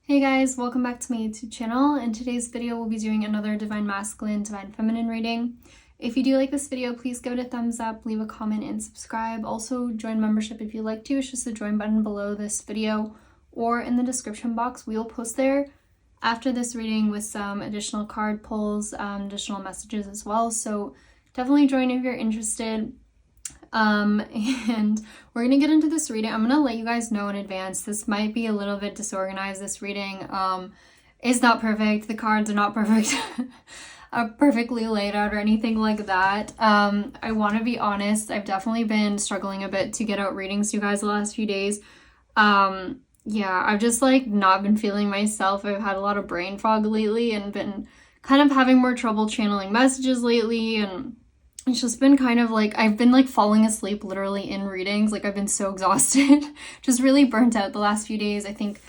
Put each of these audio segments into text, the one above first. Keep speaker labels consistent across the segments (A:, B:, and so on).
A: Hey guys, welcome back to my YouTube channel. In today's video, we'll be doing another Divine Masculine, Divine Feminine reading. If you do like this video, please give it a thumbs up, leave a comment, and subscribe. Also, join membership if you'd like to. It's just the join button below this video or in the description box. We will post there after this reading with some additional card pulls, additional messages as well. So definitely join if you're interested. And we're gonna get into this reading. I'm gonna let you guys know in advance. This might be a little bit disorganized, this reading. It's not perfect. The cards are not perfect. Perfectly laid out or anything like that. I want to be honest. I've definitely been struggling a bit to get out readings to you guys the last few days. Yeah, I've just not been feeling myself. I've had a lot of brain fog lately and been kind of having more trouble channeling messages lately, and it's just been kind of I've been falling asleep literally in readings. I've been so exhausted, just really burnt out the last few days. I think,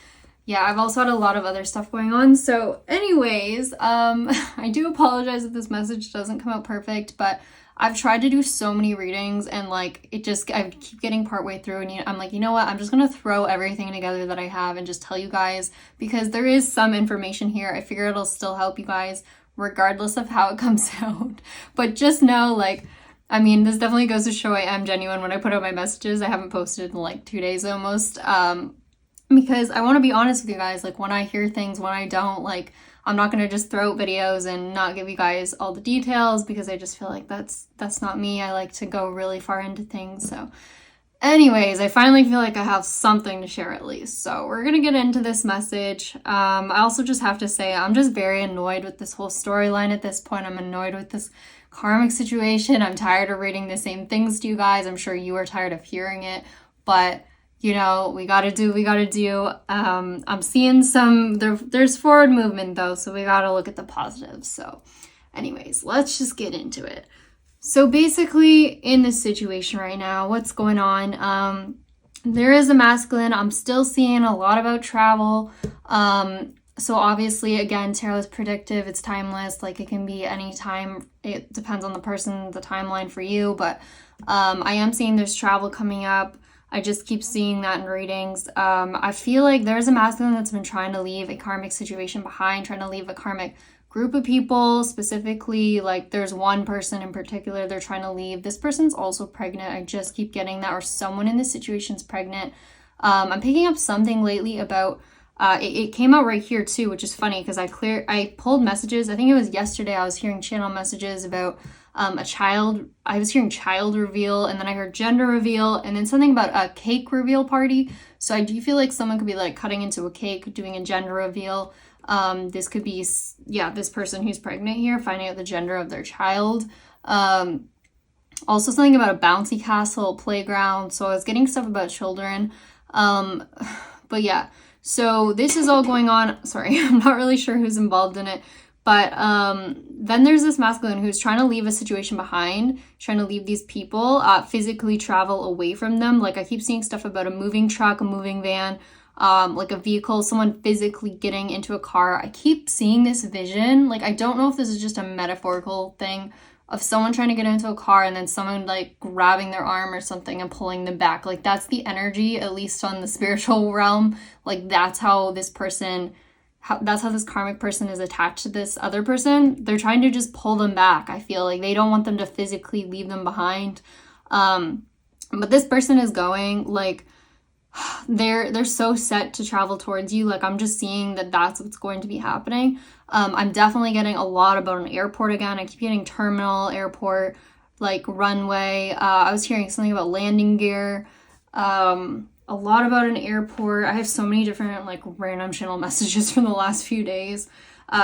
A: yeah, I've also had a lot of other stuff going on. So anyways, I do apologize if this message doesn't come out perfect, but I've tried to do so many readings and I keep getting partway through and I'm like, you know what? I'm just going to throw everything together that I have and just tell you guys, because there is some information here. I figure it'll still help you guys regardless of how it comes out. But just know, this definitely goes to show I am genuine when I put out my messages. I haven't posted in 2 days almost, because I want to be honest with you guys. When I hear things, when I don't, I'm not going to just throw out videos and not give you guys all the details, because I just feel like that's not me. I like to go really far into things. So anyways, I finally feel like I have something to share at least. So we're going to get into this message. I also just have to say I'm just very annoyed with this whole storyline at this point. I'm annoyed with this karmic situation. I'm tired of reading the same things to you guys. I'm sure you are tired of hearing it, but we gotta do what we gotta do. I'm seeing there's forward movement though, so we gotta look at the positives. So anyways, let's just get into it. So basically, in this situation right now, what's going on? There is a masculine. I'm still seeing a lot about travel. So obviously, again, tarot is predictive. It's timeless. It can be any time. It depends on the person, the timeline for you. But I am seeing there's travel coming up. I just keep seeing that in readings. I feel like there's a masculine that's been trying to leave a karmic situation behind, trying to leave a karmic group of people, specifically. There's one person in particular they're trying to leave. This person's also pregnant. I just keep getting that, or someone in this situation's pregnant. I'm picking up something lately about it came out right here too, which is funny because I pulled messages. I think it was yesterday. I was hearing channel messages about a child. I was hearing child reveal, and then I heard gender reveal, and then something about a cake reveal party. So I do feel like someone could be cutting into a cake, doing a gender reveal. This could be, this person who's pregnant here, finding out the gender of their child. Also something about a bouncy castle, playground. So I was getting stuff about children. But yeah, so this is all going on. Sorry, I'm not really sure who's involved in it. But then there's this masculine who's trying to leave a situation behind, trying to leave these people, physically travel away from them. I keep seeing stuff about a moving truck, a moving van, a vehicle, someone physically getting into a car. I keep seeing this vision. I don't know if this is just a metaphorical thing of someone trying to get into a car and then someone grabbing their arm or something and pulling them back. That's the energy, at least on the spiritual realm. That's how this person... that's how this karmic person is attached to this other person. They're trying to just pull them back. I feel like they don't want them to physically leave them behind. But this person is going, they're so set to travel towards you. I'm just seeing that that's what's going to be happening. I'm definitely getting a lot about an airport again. I keep getting terminal, airport, runway. I was hearing something about landing gear. A lot about an airport. I have so many different random channel messages from the last few days.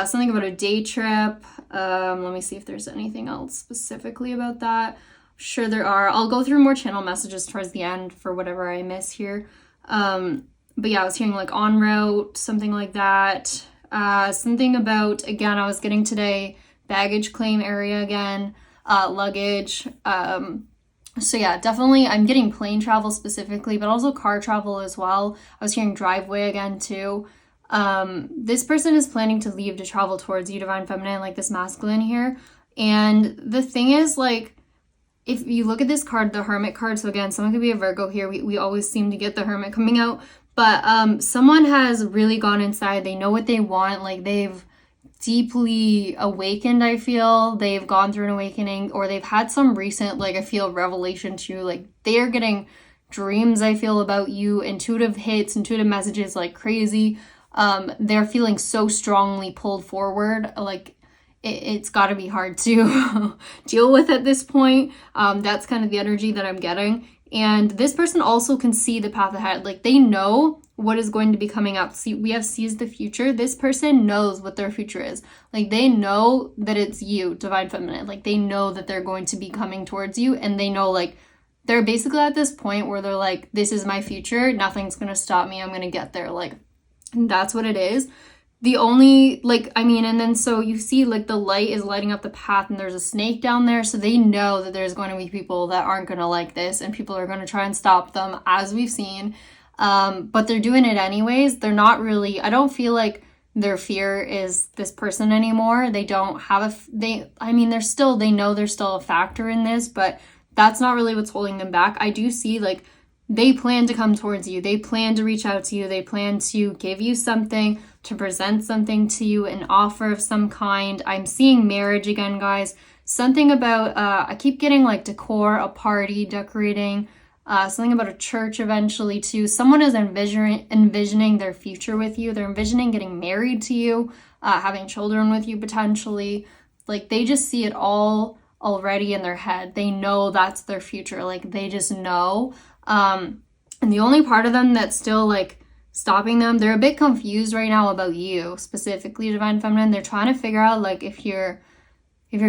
A: Something about a day trip. Let me see if there's anything else specifically about that. I'm sure there are. I'll go through more channel messages towards the end for whatever I miss here. But yeah, I was hearing en route, something like that. Something about, again, I was getting today, baggage claim area again, luggage. So yeah, definitely I'm getting plane travel specifically, but also car travel as well. I was hearing driveway again too. This person is planning to leave to travel towards you, Divine Feminine, this masculine here. And the thing is, if you look at this card, the Hermit card, so again, someone could be a Virgo here. We always seem to get the Hermit coming out. But someone has really gone inside. They know what they want. Like, they've deeply awakened, I feel. They've gone through an awakening, or they've had some recent, like, I feel, revelation too. Like, they are getting dreams, I feel, about you, intuitive hits, intuitive messages like crazy. They're feeling so strongly pulled forward. Like, it's got to be hard to deal with at this point. That's kind of the energy that I'm getting. And this person also can see the path ahead. Like, they know what is going to be coming up. See, we have sees the future. This person knows what their future is. Like, they know that it's you, Divine Feminine. Like, they know that they're going to be coming towards you, and they know, like, they're basically at this point where they're like, this is my future. Nothing's going to stop me. I'm going to get there. Like, that's what it is. The only, like, I mean, and then so you see, like, the light is lighting up the path, and there's a snake down there. So they know that there's going to be people that aren't going to like this, and people are going to try and stop them, as we've seen. But they're doing it anyways. They're not really, I don't feel like their fear is this person anymore. They don't have they know there's still a factor in this, but that's not really what's holding them back. I do see, like, they plan to come towards you. They plan to reach out to you. They plan to give you something, to present something to you, an offer of some kind. I'm seeing marriage again, guys. Something about, I keep getting, like, decor, a party, decorating, something about a church eventually too. Someone is envisioning their future with you. They're envisioning getting married to you, having children with you potentially. Like, they just see it all already in their head. They know that's their future. Like, they just know. And the only part of them that's still, like, stopping them, they're a bit confused right now about you, specifically, Divine Feminine. They're trying to figure out, like, if you're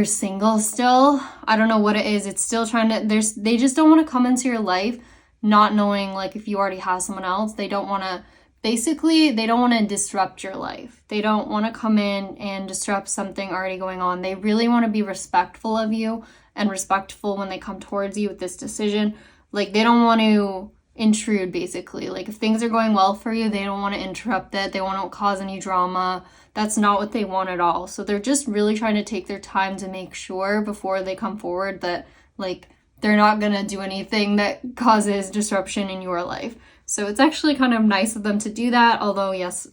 A: single still. I don't know what it is. It's still trying to, they just don't want to come into your life not knowing, like, if you already have someone else. They don't want to, basically, they don't want to disrupt your life. They don't want to come in and disrupt something already going on. They really want to be respectful of you and respectful when they come towards you with this decision. Like, they don't want to intrude, basically. Like, if things are going well for you, they don't want to interrupt it. They want to cause any drama. That's not what they want at all. So they're just really trying to take their time to make sure before they come forward that, like, they're not going to do anything that causes disruption in your life. So it's actually kind of nice of them to do that. Although, yes,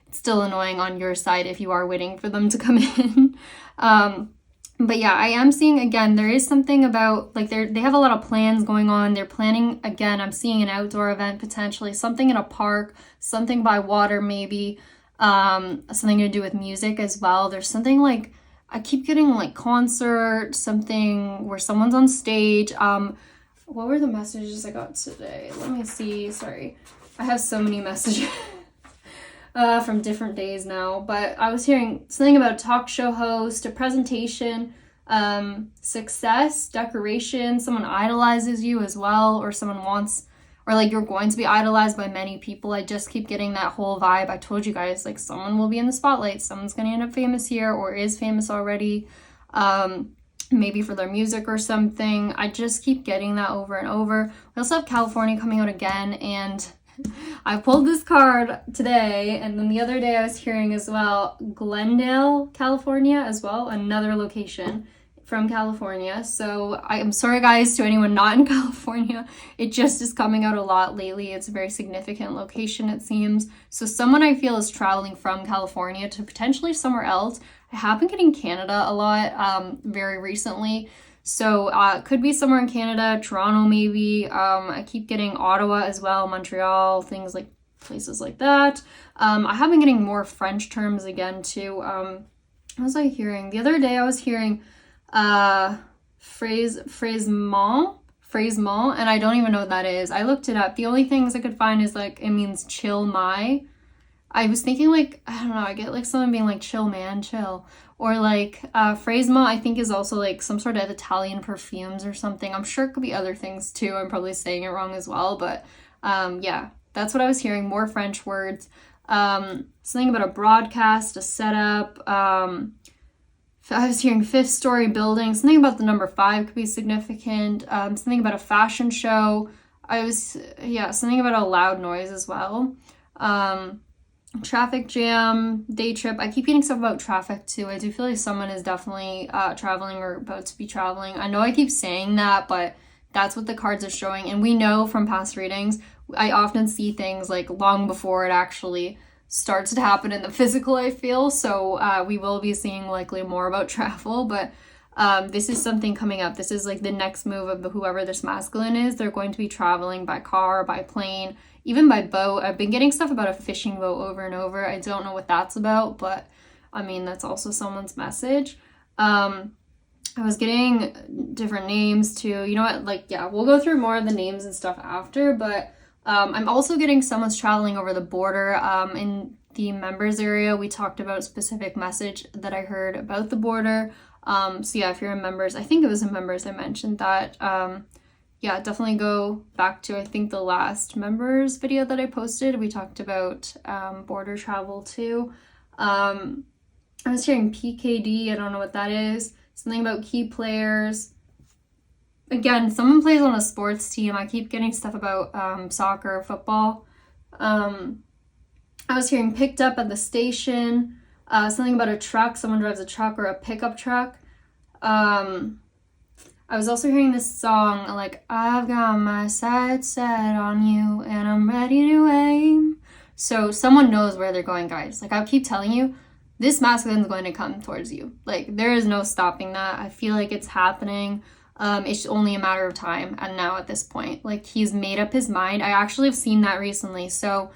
A: it's still annoying on your side if you are waiting for them to come in. But yeah, I am seeing, again, there is something about, like, they have a lot of plans going on. They're planning, again, I'm seeing an outdoor event potentially, something in a park, something by water maybe, something to do with music as well. There's something, like, I keep getting, like, concert, something where someone's on stage. What were the messages I got today? Let me see. Sorry. I have so many messages from different days now, but I was hearing something about a talk show host, a presentation, success, decoration, someone idolizes you as well, or someone wants, or, like, you're going to be idolized by many people. I just keep getting that whole vibe. I told you guys, like, someone will be in the spotlight. Someone's going to end up famous here, or is famous already, maybe for their music or something. I just keep getting that over and over. We also have California coming out again, and I pulled this card today, and then the other day I was hearing as well Glendale, California as well, another location from California. So I'm sorry, guys, to anyone not in California. It just is coming out a lot lately. It's a very significant location, it seems. So someone I feel is traveling from California to potentially somewhere else. I have been getting Canada a lot very recently. So it could be somewhere in Canada, Toronto maybe. I keep getting Ottawa as well, Montreal, things like places like that. I have been getting more French terms again too. What was I hearing? The other day I was hearing phrasement, and I don't even know what that is. I looked it up. The only things I could find is, like, it means chill my. I was thinking, like, I don't know, I get, like, someone being like, chill man, chill. Or, like, phrasement, I think, is also, like, some sort of Italian perfumes or something. I'm sure it could be other things too. I'm probably saying it wrong as well. But yeah, that's what I was hearing. More French words. Something about a broadcast, a setup. I was hearing 5th story building. Something about the number 5 could be significant. Something about a fashion show. Something about a loud noise as well. Traffic jam, day trip. I keep getting stuff about traffic too. I do feel like someone is definitely traveling or about to be traveling. I know I keep saying that, but that's what the cards are showing. And we know from past readings, I often see things like long before it actually starts to happen in the physical, I feel. So we will be seeing likely more about travel, but this is something coming up. This is like the next move of whoever this masculine is. They're going to be traveling by car, by plane, even by boat. I've been getting stuff about a fishing boat over and over. I don't know what that's about, but I mean, that's also someone's message. I was getting different names too. You know what? Like, yeah, we'll go through more of the names and stuff after, but I'm also getting someone's traveling over the border. In the members area, we talked about a specific message that I heard about the border. So yeah, if you're in members, I think it was in members I mentioned that. Yeah, definitely go back to, I think, the last members video that I posted. We talked about border travel too. I was hearing PKD, I don't know what that is. Something about key players. Again, someone plays on a sports team. I keep getting stuff about soccer, football. I was hearing picked up at the station. Something about a truck. Someone drives a truck or a pickup truck. I was also hearing this song, like, I've got my sights set on you and I'm ready to aim. So someone knows where they're going, guys. Like, I keep telling you, this masculine is going to come towards you. Like, there is no stopping that. I feel like it's happening. It's only a matter of time. And now at this point, like, he's made up his mind. I actually have seen that recently. So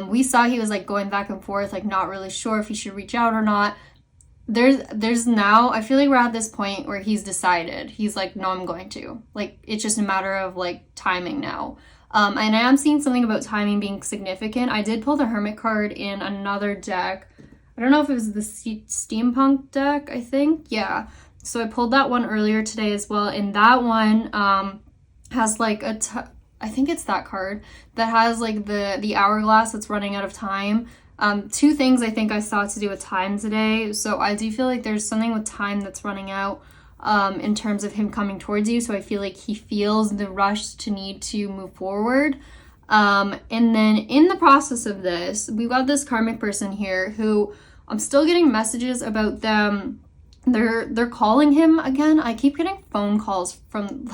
A: we saw he was like going back and forth, like not really sure if he should reach out or not. There's now, I feel like we're at this point where he's decided. He's like, no, I'm going to. Like, it's just a matter of like timing now. And I am seeing something about timing being significant. I did pull the Hermit card in another deck. I don't know if it was the Steampunk deck, I think. Yeah. So I pulled that one earlier today as well. And that one has like I think it's that card that has like the hourglass that's running out of time. Two things I think I saw to do with time today. So I do feel like there's something with time that's running out in terms of him coming towards you. So I feel like he feels the rush to need to move forward. And then in the process of this, we've got this karmic person here who I'm still getting messages about them. They're calling him again. I keep getting phone calls from,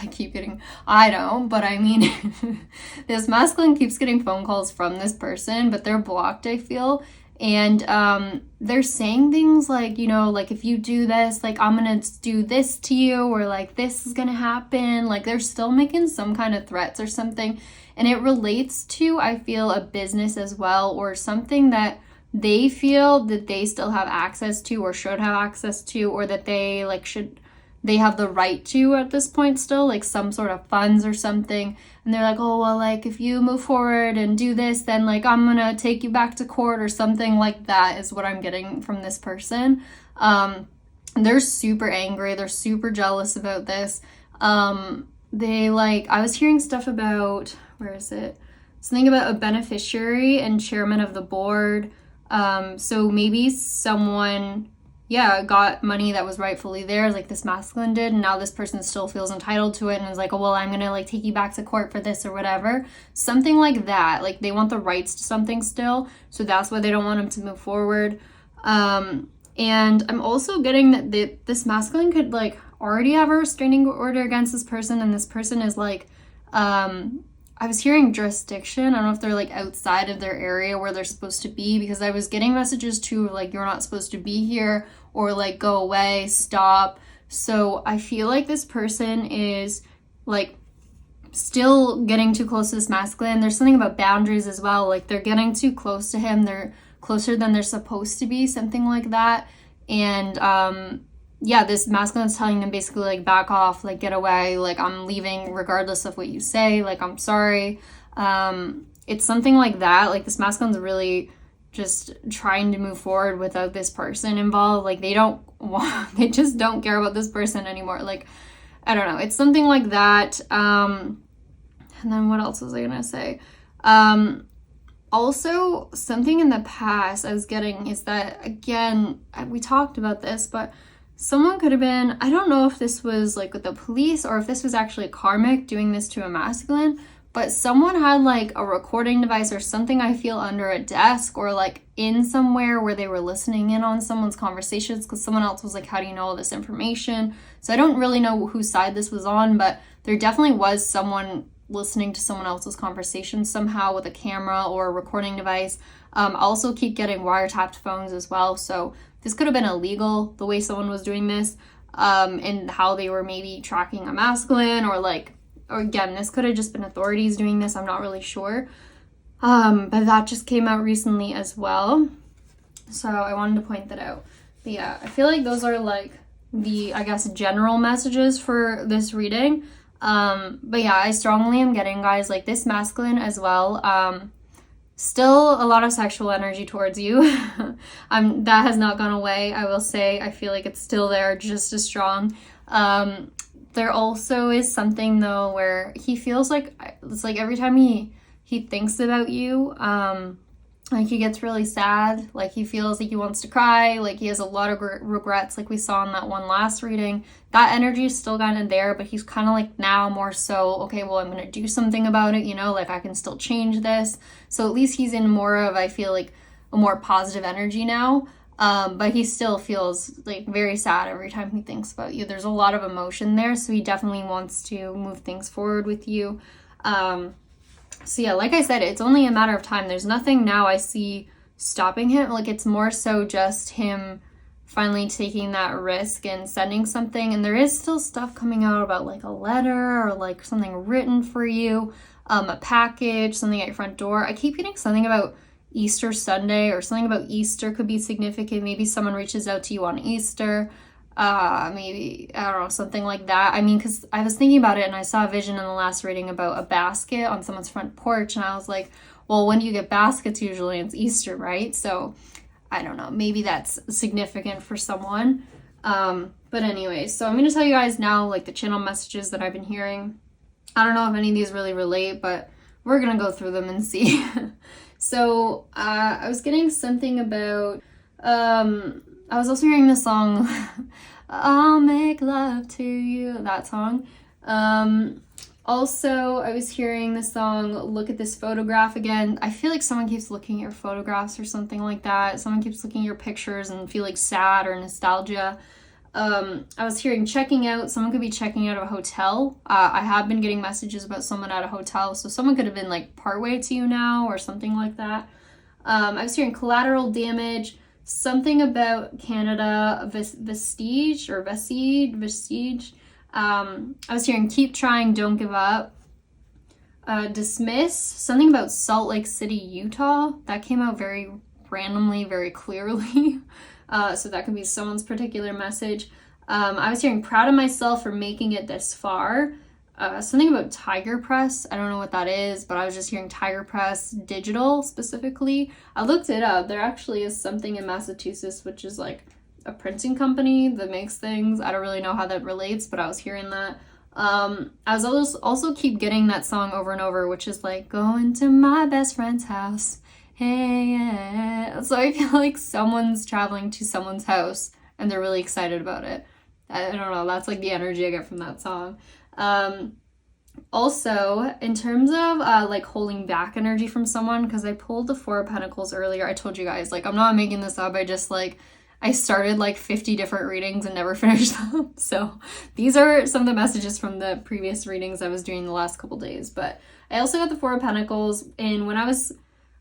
A: I don't, but I mean, this masculine keeps getting phone calls from this person, but they're blocked, I feel. And they're saying things like, you know, like, if you do this, like, I'm gonna do this to you, or like, this is gonna happen. Like, they're still making some kind of threats or something. And it relates to, I feel, a business as well, or something that they feel that they still have access to or should have access to, or that they they have the right to at this point still, like some sort of funds or something. And they're like, oh, well, like, if you move forward and do this, then like, I'm gonna take you back to court or something like that is what I'm getting from this person. They're super angry. They're super jealous about this. They I was hearing stuff about, where is it? Something about a beneficiary and chairman of the board. So maybe someone, got money that was rightfully theirs, like this masculine did, and now this person still feels entitled to it and is like, oh, well, I'm gonna like take you back to court for this or whatever. Something like that. Like, they want the rights to something still, so that's why they don't want him to move forward. And I'm also getting that this masculine could like already have a restraining order against this person, and this person is like, I was hearing jurisdiction. I don't know if they're like outside of their area where they're supposed to be, because I was getting messages too, like, you're not supposed to be here, or like, go away, stop. So I feel like this person is like still getting too close to this masculine. There's something about boundaries as well. Like, they're getting too close to him. They're closer than they're supposed to be, something like that. And this masculine is telling them basically like, back off, like, get away, like, I'm leaving regardless of what you say, like, I'm sorry. It's something like that. Like, this masculine's really just trying to move forward without this person involved. Like, they just don't care about this person anymore. Like, I don't know, it's something like that. And then what else was I gonna say? Also, something in the past I was getting is that, again, we talked about this, but someone could have been, I don't know if this was like with the police or if this was actually a karmic doing this to a masculine, but someone had like a recording device or something, I feel, under a desk or like in somewhere where they were listening in on someone's conversations, because someone else was like, how do you know all this information? So I don't really know whose side this was on, but there definitely was someone listening to someone else's conversation somehow with a camera or a recording device. Also keep getting wiretapped phones as well. So this could have been illegal, the way someone was doing this, and how they were maybe tracking a masculine, or again, this could have just been authorities doing this. I'm not really sure. But that just came out recently as well. So I wanted to point that out. But yeah, I feel like those are like the, I guess, general messages for this reading. But yeah, I strongly am getting, guys, like this masculine as well. Still a lot of sexual energy towards you. That has not gone away, I will say. I feel like it's still there, just as strong. There also is something though where he feels like it's like every time he thinks about you, like he gets really sad, like he feels like he wants to cry, like he has a lot of regrets, like we saw in that one last reading. That energy is still kind of there, but he's kind of like now more so, okay, well, I'm going to do something about it, you know, like I can still change this. So at least he's in more of, I feel like, a more positive energy now. But he still feels like very sad every time he thinks about you. There's a lot of emotion there, so he definitely wants to move things forward with you. So yeah, like I said, it's only a matter of time. There's nothing now I see stopping him. Like it's more so just him finally taking that risk and sending something. And there is still stuff coming out about like a letter or like something written for you, a package, something at your front door. I keep getting something about Easter Sunday, or something about Easter could be significant. Maybe someone reaches out to you on Easter. Maybe, I don't know, something like that. I mean, because I was thinking about it and I saw a vision in the last reading about a basket on someone's front porch, and I was like, well, when do you get baskets usually? It's Easter, right? So I don't know, maybe that's significant for someone. But anyways, so I'm going to tell you guys now like the channel messages that I've been hearing. I don't know if any of these really relate, but we're going to go through them and see. So I was getting something about, I was also hearing the song, I'll Make Love to You, that song. Also, I was hearing the song, Look at This Photograph Again. I feel like someone keeps looking at your photographs or something like that. Someone keeps looking at your pictures and feel like sad or nostalgia. I was hearing checking out. Someone could be checking out of a hotel. I have been getting messages about someone at a hotel, so someone could have been like partway to you now or something like that. I was hearing collateral damage. Something about Canada, vestige. I was hearing keep trying, don't give up. Dismiss. Something about Salt Lake City, Utah. That came out very randomly, very clearly. So that could be someone's particular message. I was hearing proud of myself for making it this far. Something about Tiger Press. I don't know what that is, but I was just hearing Tiger Press Digital specifically. I looked it up. There actually is something in Massachusetts, which is like a printing company that makes things. I don't really know how that relates, but I was hearing that. I was also keep getting that song over and over, which is like, going to my best friend's house. Hey, yeah. So I feel like someone's traveling to someone's house and they're really excited about it. I don't know. That's like the energy I get from that song. Also, in terms of like holding back energy from someone, because I pulled the Four of Pentacles earlier. I told you guys, like, I'm not making this up. I started like 50 different readings and never finished them. So these are some of the messages from the previous readings I was doing the last couple days. But I also got the Four of Pentacles, and when I was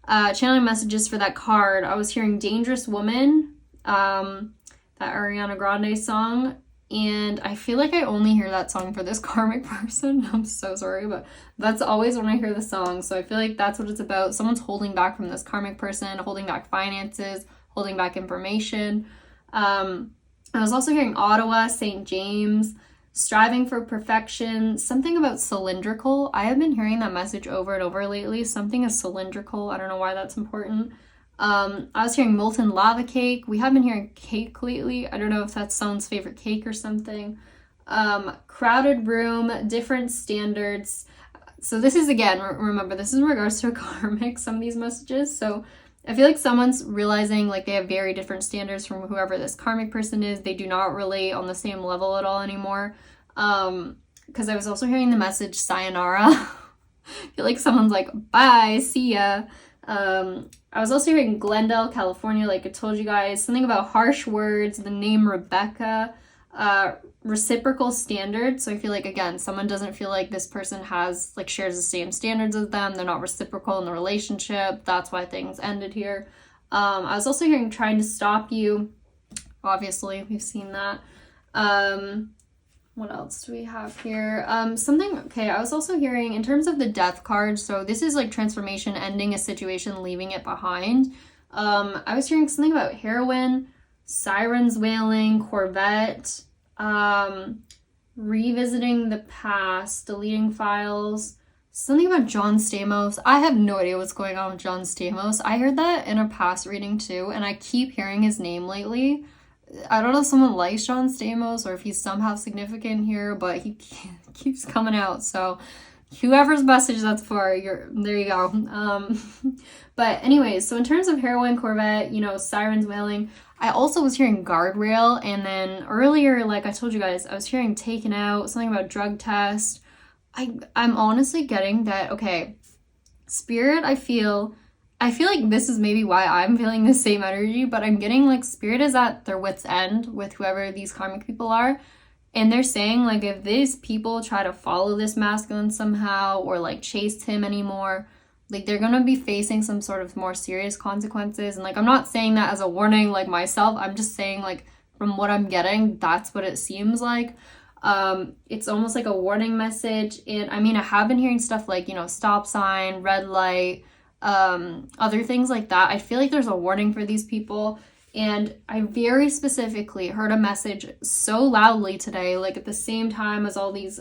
A: channeling messages for that card, I was hearing Dangerous Woman, that Ariana Grande song. And I feel like I only hear that song for this karmic person. I'm so sorry, but that's always when I hear the song. So I feel like that's what it's about. Someone's holding back from this karmic person, holding back finances, holding back information. I was also hearing Ottawa, St. James, striving for perfection, something about cylindrical. I have been hearing that message over and over lately. Something is cylindrical. I don't know why that's important. I was hearing molten lava cake. We have been hearing cake lately. I don't know if that's someone's favorite cake or something. Crowded room, different standards. So this is, again, remember, this is in regards to a karmic, some of these messages. So I feel like someone's realizing like they have very different standards from whoever this karmic person is. They do not relate on the same level at all anymore. Because I was also hearing the message sayonara. I feel like someone's like, bye, see ya. I was also hearing Glendale, California, like I told you guys, something about harsh words, the name Rebecca. reciprocal standards. So I feel like, again, someone doesn't feel like this person has, like, shares the same standards as them. They're not reciprocal in the relationship. That's why things ended here. I was also hearing trying to stop you. Obviously, we've seen that. What else do we have here? Okay, I was also hearing in terms of the death card. So this is like transformation, ending a situation, leaving it behind. I was hearing something about heroin, sirens wailing, Corvette, revisiting the past, deleting files, something about John Stamos. I have no idea what's going on with John Stamos. I heard that in a past reading too, and I keep hearing his name lately. I don't know if someone likes John Stamos or if he's somehow significant here, but he keeps coming out. So whoever's message that's for, there you go. But anyways, so in terms of heroin, Corvette, you know, sirens wailing, I also was hearing guardrail. And then earlier, like I told you guys, I was hearing taken out, something about drug test. I'm honestly getting that, okay, Spirit, I feel like this is maybe why I'm feeling the same energy, but I'm getting like Spirit is at their wit's end with whoever these karmic people are. And they're saying, like, if these people try to follow this masculine somehow or like chase him anymore, like they're gonna be facing some sort of more serious consequences. And like, I'm not saying that as a warning, like myself, I'm just saying, like, from what I'm getting, that's what it seems like. It's almost like a warning message. And I mean, I have been hearing stuff like, you know, stop sign, red light, other things like that. I feel like there's a warning for these people. And I very specifically heard a message so loudly today, like at the same time as all these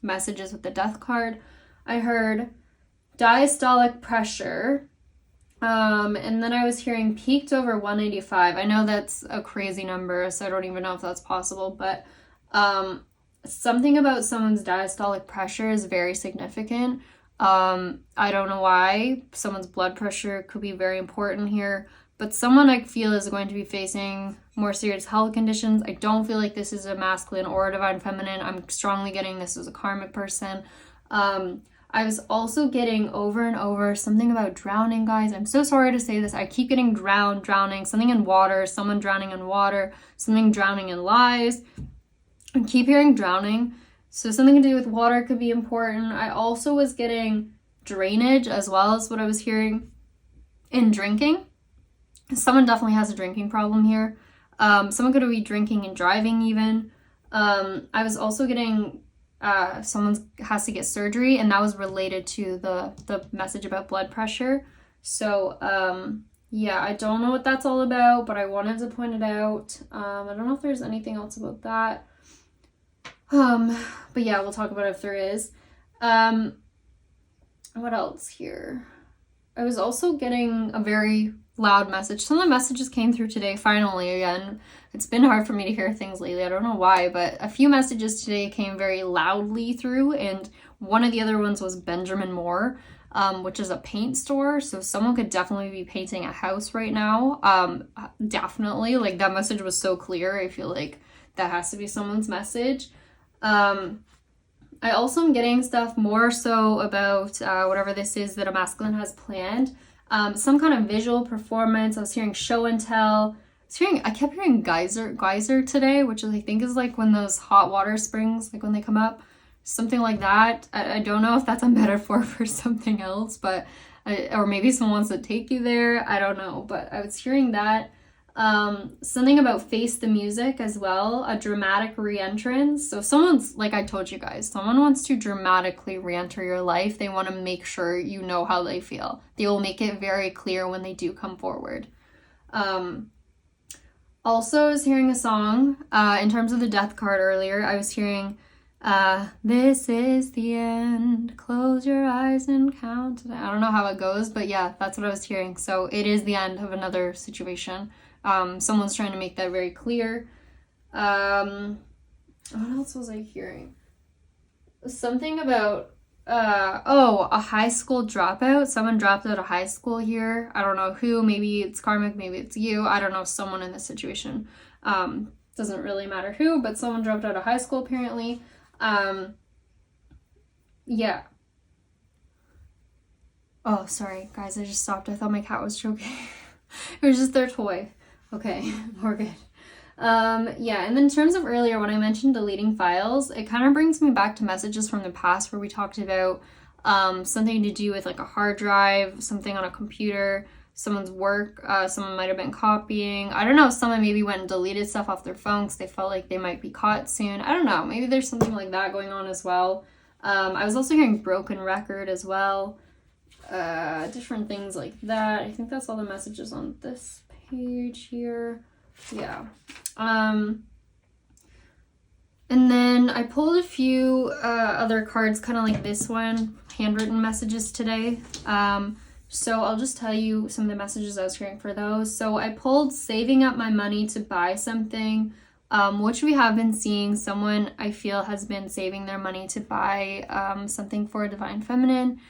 A: messages with the death card. I heard diastolic pressure, and then I was hearing peaked over 185. I know that's a crazy number, so I don't even know if that's possible, but something about someone's diastolic pressure is very significant. I don't know why. Someone's blood pressure could be very important here, but someone I feel is going to be facing more serious health conditions. I don't feel like this is a masculine or a divine feminine. I'm strongly getting this as a karmic person. I was also getting over and over something about drowning, guys. I'm so sorry to say this. I keep getting drowning, something in water, someone drowning in water, something drowning in lies. I keep hearing drowning. So something to do with water could be important. I also was getting drainage as well as what I was hearing in drinking. Someone definitely has a drinking problem here. Someone could be drinking and driving even. I was also getting someone has to get surgery, and that was related to the message about blood pressure. So yeah, I don't know what that's all about, but I wanted to point it out. I don't know if there's anything else about that. But yeah, we'll talk about it if there is. What else here? I was also getting a very loud message. Some of the messages came through today, finally, again. It's been hard for me to hear things lately. I don't know why, but a few messages today came very loudly through, and one of the other ones was Benjamin Moore, which is a paint store. So someone could definitely be painting a house right now. Definitely. Like, that message was so clear. I feel like that has to be someone's message. I also am getting stuff more so about whatever this is that a masculine has planned. Some kind of visual performance. I was hearing show and tell. I kept hearing geyser today, which I think is like when those hot water springs, like when they come up, something like that. I don't know if that's a metaphor for something else, but or maybe someone wants to take you there. I don't know, but I was hearing that. Something about face the music as well, a dramatic re-entrance. So if someone's, like I told you guys, someone wants to dramatically re-enter your life, they want to make sure you know how they feel. They will make it very clear when they do come forward. Also, I was hearing a song, in terms of the death card earlier, I was hearing, this is the end, close your eyes and count. I don't know how it goes, but yeah, that's what I was hearing. So it is the end of another situation. Someone's trying to make that very clear. What else was I hearing? Something about, a high school dropout. Someone dropped out of high school here. I don't know who. Maybe it's karmic, maybe it's you. I don't know, someone in this situation. Doesn't really matter who, but someone dropped out of high school apparently. Yeah. Oh, sorry, guys, I just stopped. I thought my cat was choking. It was just their toy. Okay, we're good. Yeah, and then in terms of earlier when I mentioned deleting files, it kind of brings me back to messages from the past where we talked about something to do with like a hard drive, something on a computer, someone's work, someone might have been copying. I don't know, someone maybe went and deleted stuff off their phone because they felt like they might be caught soon. I don't know, maybe there's something like that going on as well. I was also hearing broken record as well. Different things like that. I think that's all the messages on this page here. Yeah. And then I pulled a few other cards, kind of like this one, handwritten messages today. So I'll just tell you some of the messages I was hearing for those. So I pulled saving up my money to buy something, which we have been seeing. Someone I feel has been saving their money to buy something for Divine Feminine.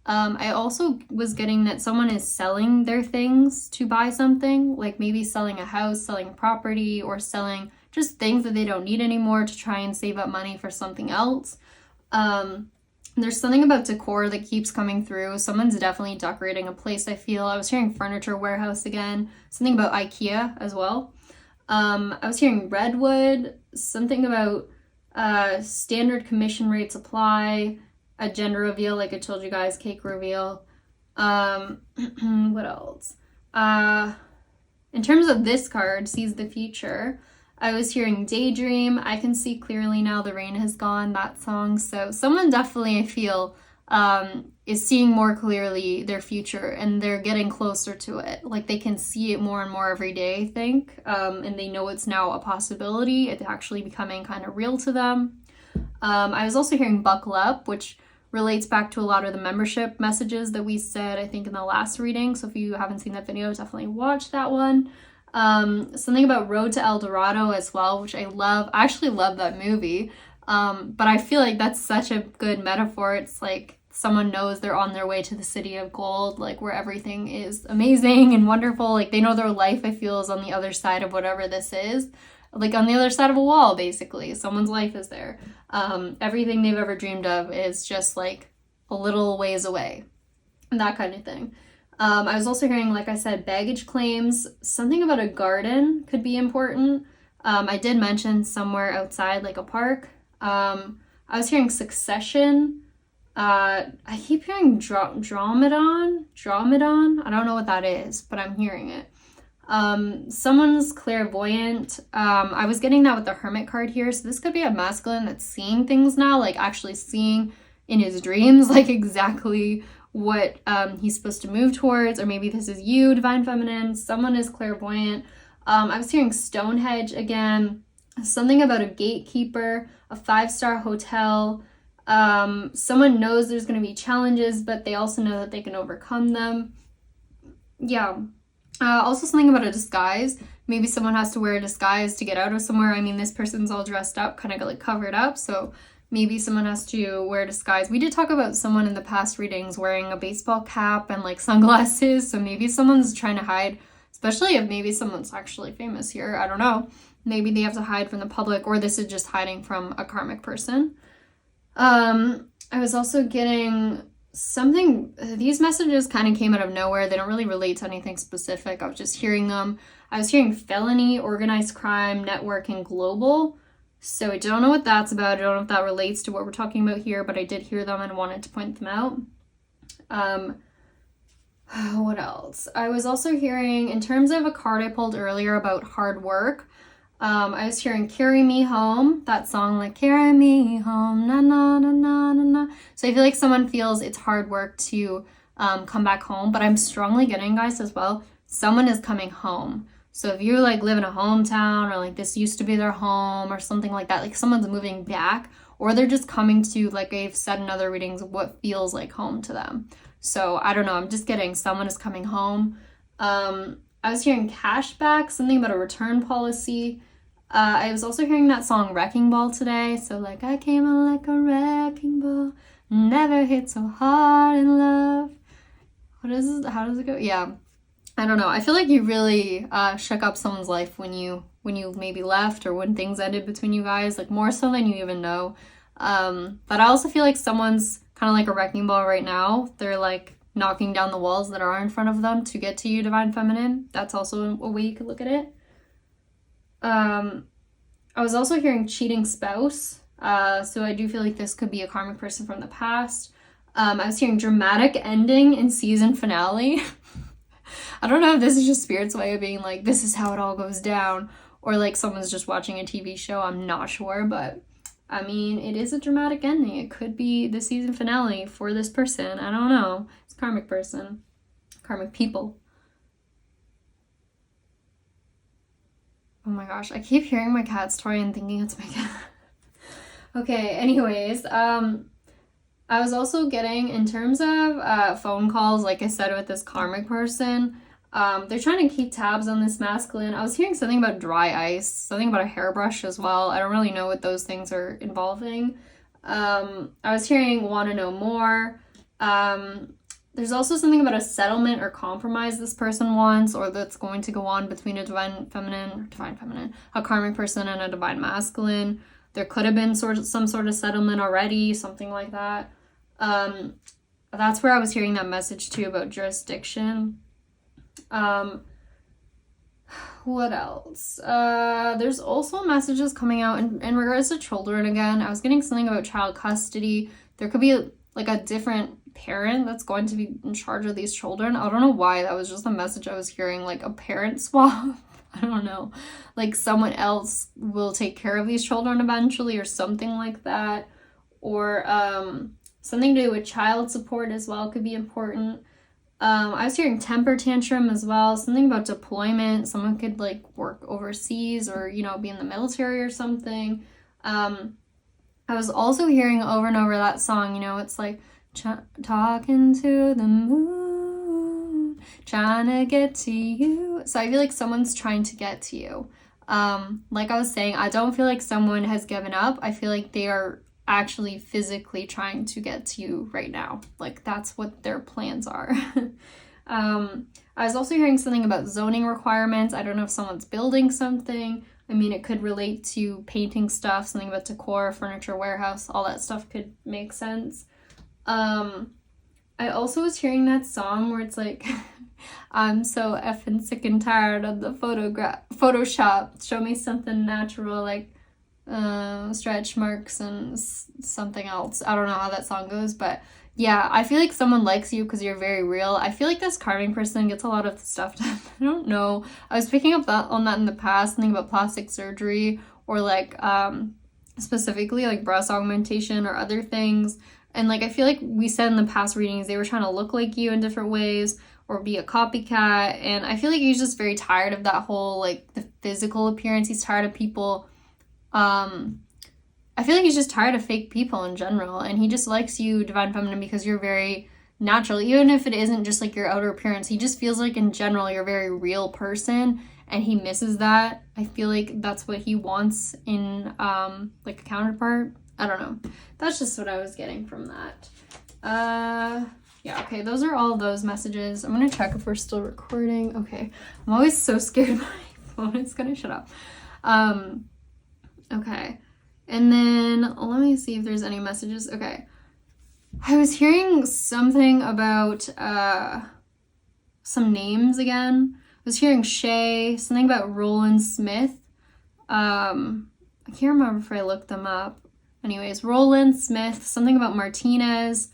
A: I also was getting that someone is selling their things to buy something, like maybe selling a house, selling a property, or selling just things that they don't need anymore to try and save up money for something else. There's something about decor that keeps coming through. Someone's definitely decorating a place, I feel. I was hearing furniture warehouse again, something about IKEA as well. I was hearing redwood, something about standard commission rates apply, a gender reveal, like I told you guys, cake reveal. What else? In terms of this card, sees the future, I was hearing daydream. I can see clearly now the rain has gone, that song. So someone definitely, I feel, is seeing more clearly their future and they're getting closer to it. Like they can see it more and more every day, I think. And they know it's now a possibility. It's actually becoming kind of real to them. I was also hearing buckle up, which relates back to a lot of the membership messages that we said, I think, in the last reading. So if you haven't seen that video, definitely watch that one. Something about Road to El Dorado as well, which I love. I actually love that movie. But I feel like that's such a good metaphor. It's like someone knows they're on their way to the city of gold, like where everything is amazing and wonderful. Like they know their life, I feel, is on the other side of whatever this is. Like on the other side of a wall, basically. Someone's life is there. Everything they've ever dreamed of is just like a little ways away. That kind of thing. I was also hearing, like I said, baggage claims. Something about a garden could be important. I did mention somewhere outside, like a park. I was hearing succession. I keep hearing dromedon. I don't know what that is, but I'm hearing it. Someone's clairvoyant. I was getting that with the Hermit card here. So this could be a masculine that's seeing things now, like actually seeing in his dreams, like exactly what he's supposed to move towards. Or maybe this is you, Divine Feminine. Someone is clairvoyant. I was hearing Stonehenge again. Something about a gatekeeper, a 5-star hotel. Someone knows there's going to be challenges, but they also know that they can overcome them. Yeah. Also something about a disguise. Maybe someone has to wear a disguise to get out of somewhere. I mean, this person's all dressed up, kind of like covered up. So maybe someone has to wear a disguise. We did talk about someone in the past readings wearing a baseball cap and like sunglasses. So maybe someone's trying to hide, especially if maybe someone's actually famous here. I don't know. Maybe they have to hide from the public, or this is just hiding from a karmic person. I was also getting something, these messages kind of came out of nowhere. They don't really relate to anything specific. I was just hearing them. I was hearing felony, organized crime, network, and global. So I don't know what that's about. I don't know if that relates to what we're talking about here, but I did hear them and wanted to point them out. What else? I was also hearing, in terms of a card I pulled earlier about hard work, I was hearing Carry Me Home, that song, like carry me home, na na na na na na. So I feel like someone feels it's hard work to come back home, but I'm strongly getting, guys, as well, someone is coming home. So if you like live in a hometown, or like this used to be their home or something like that, like someone's moving back, or they're just coming to, like I've said in other readings, what feels like home to them. So I don't know, I'm just getting someone is coming home. I was hearing cashback, something about a return policy. I was also hearing that song Wrecking Ball today. So like, I came in like a wrecking ball, never hit so hard in love. What is it? How does it go? Yeah, I don't know. I feel like you really shook up someone's life when you maybe left, or when things ended between you guys, like more so than you even know. But I also feel like someone's kind of like a wrecking ball right now. They're like knocking down the walls that are in front of them to get to you, Divine Feminine. That's also a way you could look at it. I was also hearing cheating spouse. So I do feel like this could be a karmic person from the past. I was hearing dramatic ending in season finale. I don't know if this is just spirit's way of being like, this is how it all goes down, or like someone's just watching a TV show. I'm not sure, but I mean, it is a dramatic ending. It could be the season finale for this person. I don't know. It's a karmic person. Karmic people. Oh my gosh, I keep hearing my cat's toy and thinking it's my cat. Okay, anyways, I was also getting, in terms of phone calls, like I said, with this karmic person, they're trying to keep tabs on this masculine. I was hearing something about dry ice, something about a hairbrush as well. I don't really know what those things are involving. I was hearing want to know more. There's also something about a settlement or compromise this person wants, or that's going to go on between a divine feminine, a karmic person and a divine masculine. There could have been some sort of settlement already, something like that. That's where I was hearing that message too about jurisdiction. What else? There's also messages coming out in regards to children again. I was getting something about child custody. There could be like a different parent that's going to be in charge of these children. I don't know why, that was just a message I was hearing, like a parent swap. I don't know, like someone else will take care of these children eventually, or something like that. Or something to do with child support as well could be important. I was hearing temper tantrum as well, something about deployment. Someone could like work overseas, or be in the military or something. I was also hearing over and over that song, it's like talking to the moon, trying to get to you. So I feel like someone's trying to get to you. Like I was saying, I don't feel like someone has given up. I feel like they are actually physically trying to get to you right now. Like that's what their plans are. I was also hearing something about zoning requirements. I don't know if someone's building something. I mean, it could relate to painting stuff, something about decor, furniture, warehouse, all that stuff could make sense. I also was hearing that song where it's like, I'm so effing sick and tired of the Photoshop. Show me something natural, like stretch marks and something else. I don't know how that song goes, but yeah, I feel like someone likes you because you're very real. I feel like this karmic person gets a lot of stuff done. I don't know. I was picking up on that in the past, something about plastic surgery, or like specifically like breast augmentation or other things. And like I feel like we said in the past readings, they were trying to look like you in different ways or be a copycat. And I feel like he's just very tired of that whole like the physical appearance. He's tired of people. I feel like he's just tired of fake people in general, and he just likes you, divine feminine, because you're very natural. Even if it isn't just like your outer appearance, he just feels like in general you're a very real person, and he misses that. I feel like that's what he wants in like a counterpart. I don't know. That's just what I was getting from that. Yeah, okay, those are all those messages. I'm gonna check if we're still recording. Okay, I'm always so scared my phone is gonna shut up. Okay, and then let me see if there's any messages. Okay, I was hearing something about some names again. I was hearing Shay, something about Roland Smith. I can't remember if I looked them up. Anyways, Roland Smith, something about Martinez,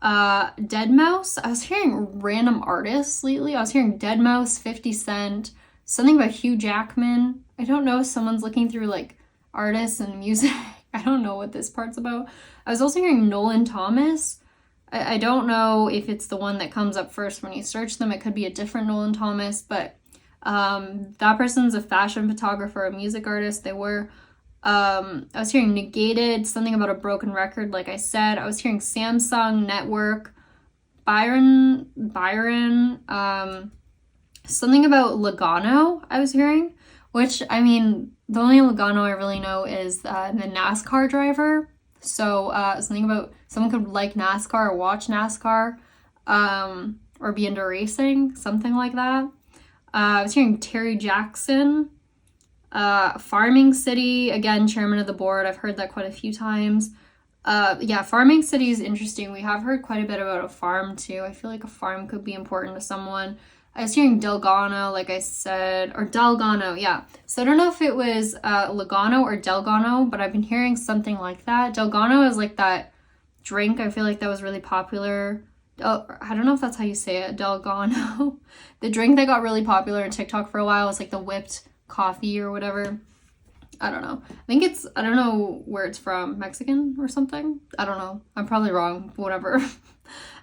A: Deadmau5. I was hearing random artists lately. I was hearing Deadmau5, 50 Cent, something about Hugh Jackman. I don't know if someone's looking through like artists and music. I don't know what this part's about. I was also hearing Nolan Thomas. I don't know if it's the one that comes up first when you search them. It could be a different Nolan Thomas, but that person's a fashion photographer, a music artist. They were. I was hearing Negated, something about a broken record, like I said. I was hearing Samsung Network, Byron, something about Logano I was hearing, which, I mean, the only Logano I really know is the NASCAR driver. So something about someone could like NASCAR or watch NASCAR, or be into racing, something like that. I was hearing Terry Jackson, Farming City, again, chairman of the board. I've heard that quite a few times. Yeah, Farming City is interesting. We have heard quite a bit about a farm too. I feel like a farm could be important to someone. I was hearing Delgano, like I said, or Delgano, yeah. So I don't know if it was Logano or Delgano, but I've been hearing something like that. Delgano is like that drink. I feel like that was really popular. Oh, I don't know if that's how you say it, Delgano. The drink that got really popular on TikTok for a while was like the whipped coffee or whatever. I don't know. I don't know where it's from. Mexican or something? I don't know. I'm probably wrong. Whatever.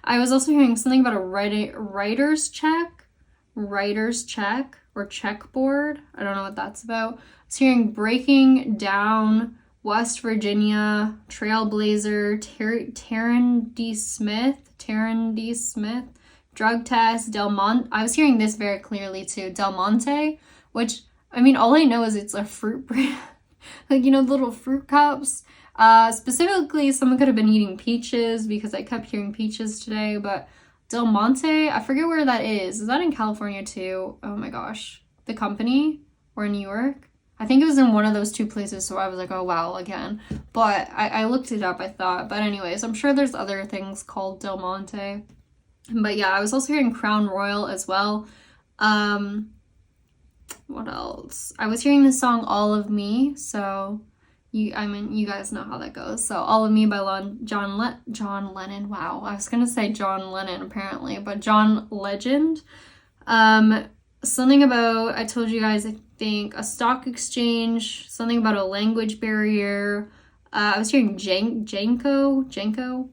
A: I was also hearing something about a writer's check or checkboard. I don't know what that's about. I was hearing breaking down, West Virginia, Trailblazer, Taryn D. Smith, drug test, Del Monte. I was hearing this very clearly too. Del Monte, which, I mean, all I know is it's a fruit brand. Like, you know, the little fruit cups. Specifically, someone could have been eating peaches because I kept hearing peaches today, but Del Monte, I forget where that is. Is that in California too? Oh my gosh. The company? Or in New York? I think it was in one of those two places, so I was like, oh wow, again. But I looked it up, I thought. But anyways, I'm sure there's other things called Del Monte. But yeah, I was also hearing Crown Royal as well. What else? I was hearing the song All of Me, so you guys know how that goes. So All of Me by John Lennon. Wow, I was gonna say John Lennon apparently, but John Legend. Something about, I told you guys, I think a stock exchange, something about a language barrier. I was hearing Jenko,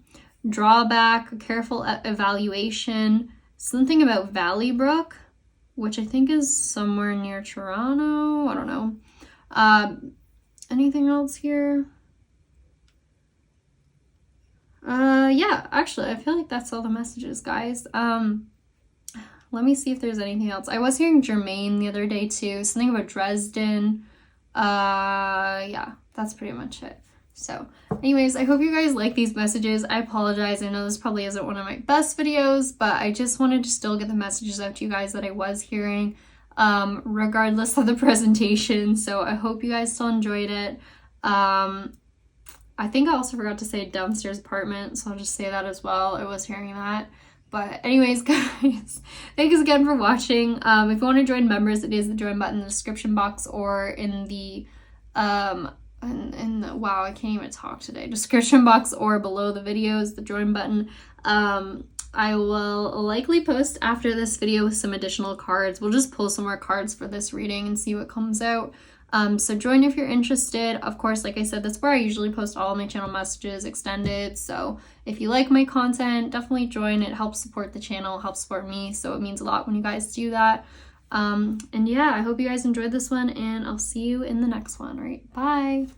A: drawback, careful evaluation, something about Valley Brook, which I think is somewhere near Toronto. I don't know. Anything else here? Yeah, actually, I feel like that's all the messages, guys. Let me see if there's anything else. I was hearing Jermaine the other day too. Something about Dresden. Yeah, that's pretty much it. So, anyways, I hope you guys like these messages. I apologize. I know this probably isn't one of my best videos, but I just wanted to still get the messages out to you guys that I was hearing, regardless of the presentation. So I hope you guys still enjoyed it. I think I also forgot to say downstairs apartment, so I'll just say that as well. I was hearing that. But anyways, guys, thanks again for watching. If you want to join members, it is the join button in the description box or in the wow, I can't even talk today, description box or below the videos, the join button. I will likely post after this video with some additional cards. We'll just pull some more cards for this reading and see what comes out. So join if you're interested. Of course, like I said, that's where I usually post all of my channel messages extended. So if you like my content, definitely join. It helps support the channel, helps support me. So it means a lot when you guys do that. And yeah, I hope you guys enjoyed this one, and I'll see you in the next one. All right, bye.